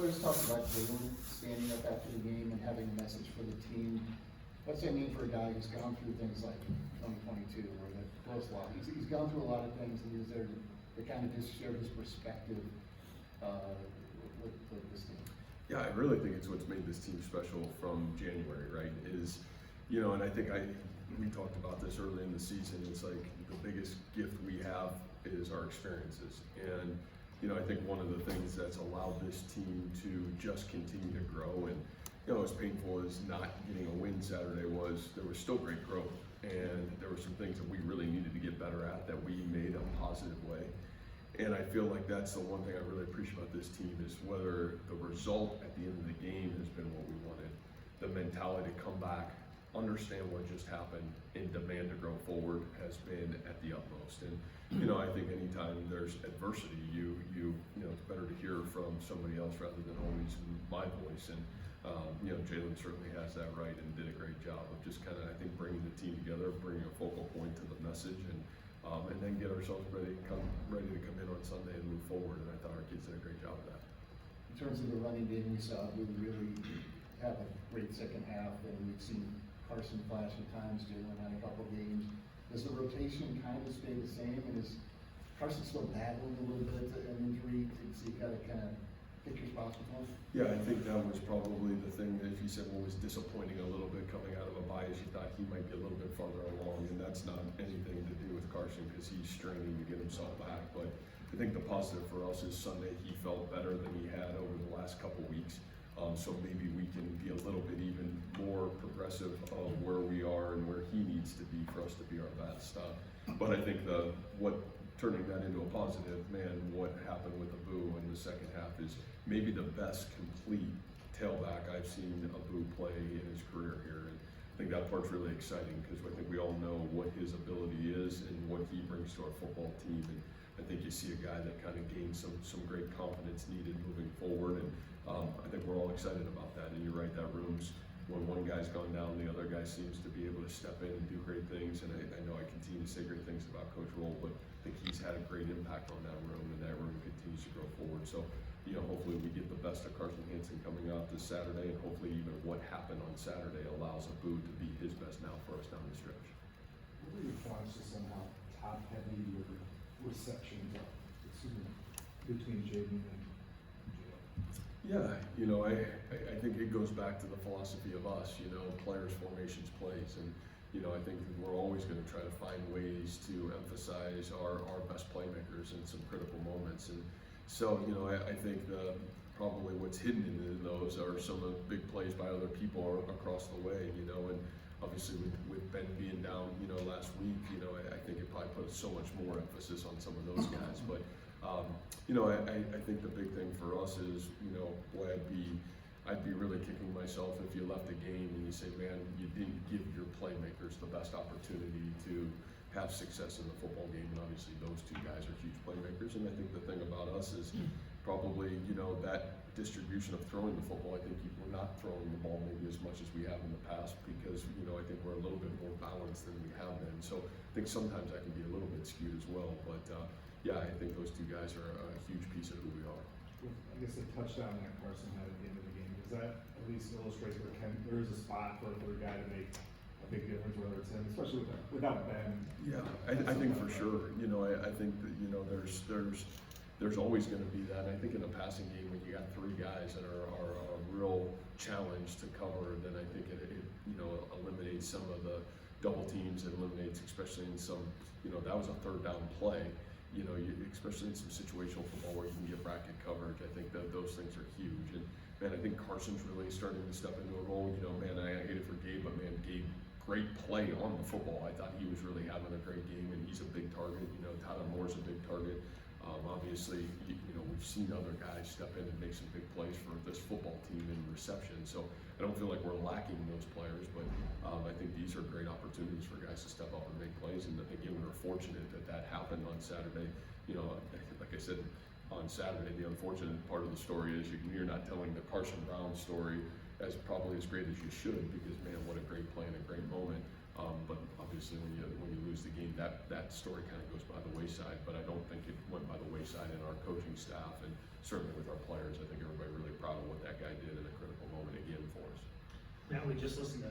Players talked about Jalen standing up after the game and having a message for the team. What's that mean for a guy who's gone through things like 2022 or the close loss? He's gone through a lot of things, and he was there to kind of just share his perspective with this team. Yeah, I really think it's what's made this team special from January, right? Is, and I think we talked about this early in the season. It's like the biggest gift we have is our experiences. And, I think one of the things that's allowed this team to just continue to grow, and, as painful as not getting a win Saturday was, there was still great growth. And there were some things that we really needed to get better at that we made a positive way. And I feel like that's the one thing I really appreciate about this team is whether the result at the end of the game has been what we wanted, the mentality to come back, understand what just happened, and demand to grow forward has been at the utmost. And I think anytime there's adversity, it's better to hear from somebody else rather than always my voice. And Jalen certainly has that right and did a great job of just kind of, I think, bringing the team together, bringing a focal point to the message, and then get ourselves ready to come in on Sunday and move forward. And I thought our kids did a great job of that. In terms of the running game, we saw we really have a great second half, and we've seen Carson flash at times. Jalen had a couple games. Does the rotation kind of stay the same? And is Carson still battling a little bit an injury? So you got to kind of pick your spots with him? Yeah, I think that was probably the thing that, if you said what was disappointing a little bit coming out of a bye, is you thought he might be a little bit farther along, and that's not anything to do with Carson because he's straining to get himself back. But I think the positive for us is Sunday he felt better than he had over the last couple weeks. So maybe we can be a little bit even more progressive of where we are and where he needs to be for us to be our best. But I think turning that into a positive, what happened with Abu in the second half is maybe the best complete tailback I've seen Abu play in his career here. And I think that part's really exciting because I think we all know what his ability is and what he brings to our football team. And I think you see a guy that kind of gains some great confidence needed moving forward. And I think we're all excited about that. And you're right, that room's, when one guy's gone down, the other guy seems to be able to step in and do great things. And I know I continue to say great things about Coach Roll, but I think he's had a great impact on that room, and that room continues to grow forward. So, hopefully we get the best of Carson Hansen coming out this Saturday, and hopefully even what happened on Saturday allows Abu to be his best now for us down the stretch. What are your thoughts just on how top-heavy your receptions are, between Jaden and Jalen? Yeah, I think it goes back to the philosophy of us, players, formations, plays. And, I think we're always going to try to find ways to emphasize our best playmakers in some critical moments. And so, I think probably what's hidden in those are some of the big plays by other people across the way, and obviously with Ben being down, last week, I think it probably put so much more emphasis on some of those guys. But, I think the big thing for us is, boy, I'd be really kicking myself if you left a game and you say, man, you didn't give your playmakers the best opportunity to have success in the football game. And obviously those two guys are huge playmakers. And I think the thing about us is probably, that distribution of throwing the football. I think we're not throwing the ball maybe as much as we have in the past because, I think we're a little bit more balanced than we have been. So I think sometimes that can be a little bit skewed as well. But yeah, I think those two guys are a huge piece of who we are. I guess the touchdown that Carson had at the end of the game, does that at least illustrate where there is a spot for a third guy to make a big difference, whether it's him, especially without Ben? Yeah, I think for sure. I think that there's always going to be that. And I think in a passing game when you got three guys that are a real challenge to cover, then I think it eliminates some of the double teams. It eliminates, especially in some, that was a third down play. Especially in some situational football where you can get bracket coverage, I think that those things are huge. And man, I think Carson's really starting to step into a role. I hate it for Gabe, but man, Gabe, great play on the football. I thought he was really having a great game, and he's a big target. Tyler Moore's a big target. Obviously, we've seen other guys step in and make some big plays for this football team in reception. So I don't feel like we're lacking those players, but I think these are great opportunities for guys to step up and make plays. And I think we were fortunate that happened on Saturday. Like I said, on Saturday, the unfortunate part of the story is you're not telling the Carson Brown story as probably as great as you should, because man, what a great play and a great moment. But obviously, when you lose the game, that story kind of goes by the wayside. But I don't think it went by the wayside in our coaching staff, and certainly with our players. I think everybody really proud of Matt, we just listened to